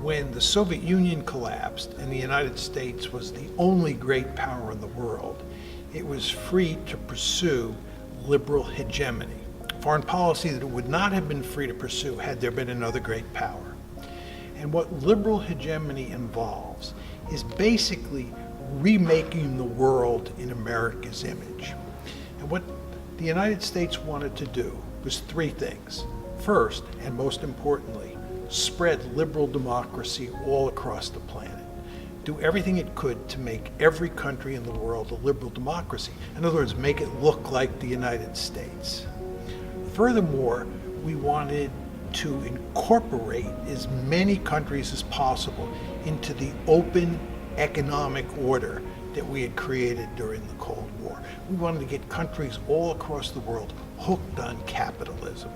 when the Soviet Union collapsed and the United States was the only great power in the world, it was free to pursue liberal hegemony, foreign policy that it would not have been free to pursue had there been another great power. And what liberal hegemony involves is basically remaking the world in America's image. And what the United States wanted to do was three things. First, and most importantly, spread liberal democracy all across the planet. Do everything it could to make every country in the world a liberal democracy. In other words, make it look like the United States. Furthermore, we wanted to incorporate as many countries as possible into the open economic order that we had created during the Cold War. We wanted to get countries all across the world hooked on capitalism.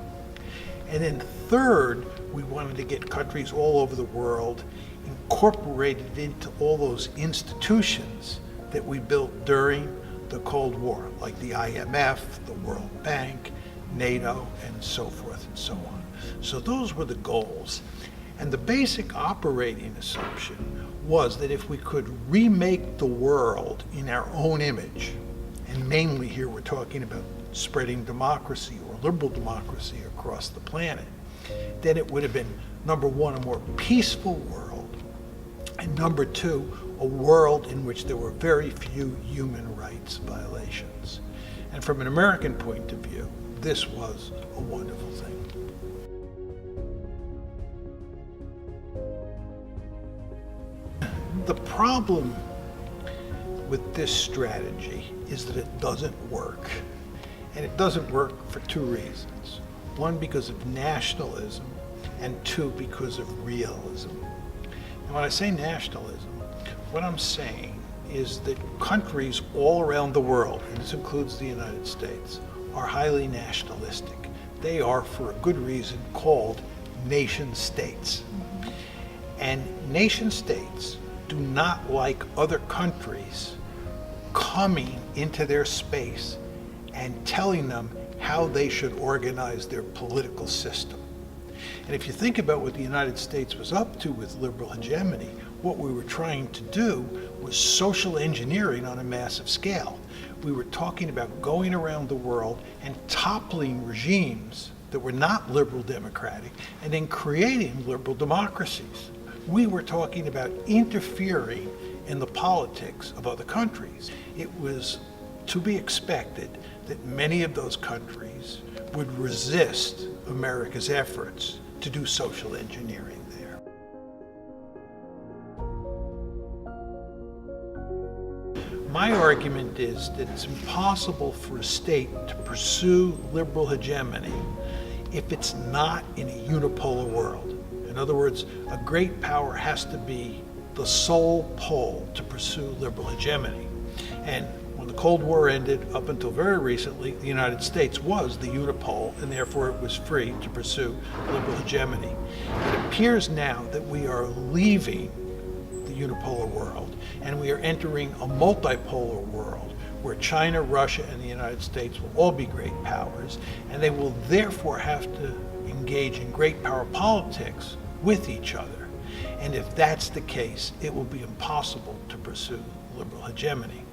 And then third, we wanted to get countries all over the world incorporated into all those institutions that we built during the Cold War, like the IMF, the World Bank, NATO, and so forth and so on. So those were the goals. And the basic operating assumption was that if we could remake the world in our own image, and mainly here we're talking about spreading democracy or liberal democracy across the planet, then it would have been, number one, a more peaceful world, and number two, a world in which there were very few human rights violations. And from an American point of view, this was a wonderful thing. The problem with this strategy is that it doesn't work. And it doesn't work for two reasons. One, because of nationalism, and two, because of realism. And when I say nationalism, what I'm saying is that countries all around the world, and this includes the United States, are highly nationalistic. They are, for a good reason, called nation states. And nation states do not like other countries coming into their space and telling them how they should organize their political system. And if you think about what the United States was up to with liberal hegemony, what we were trying to do was social engineering on a massive scale. We were talking about going around the world and toppling regimes that were not liberal democratic and then creating liberal democracies. We were talking about interfering in the politics of other countries. It was to be expected that many of those countries would resist America's efforts to do social engineering there. My argument is that it's impossible for a state to pursue liberal hegemony if it's not in a unipolar world. In other words, a great power has to be the sole pole to pursue liberal hegemony. And when the Cold War ended, up until very recently, the United States was the unipole, and therefore it was free to pursue liberal hegemony. It appears now that we are leaving the unipolar world, and we are entering a multipolar world where China, Russia, and the United States will all be great powers, and they will therefore have to engage in great power politics with each other. And if that's the case, it will be impossible to pursue liberal hegemony.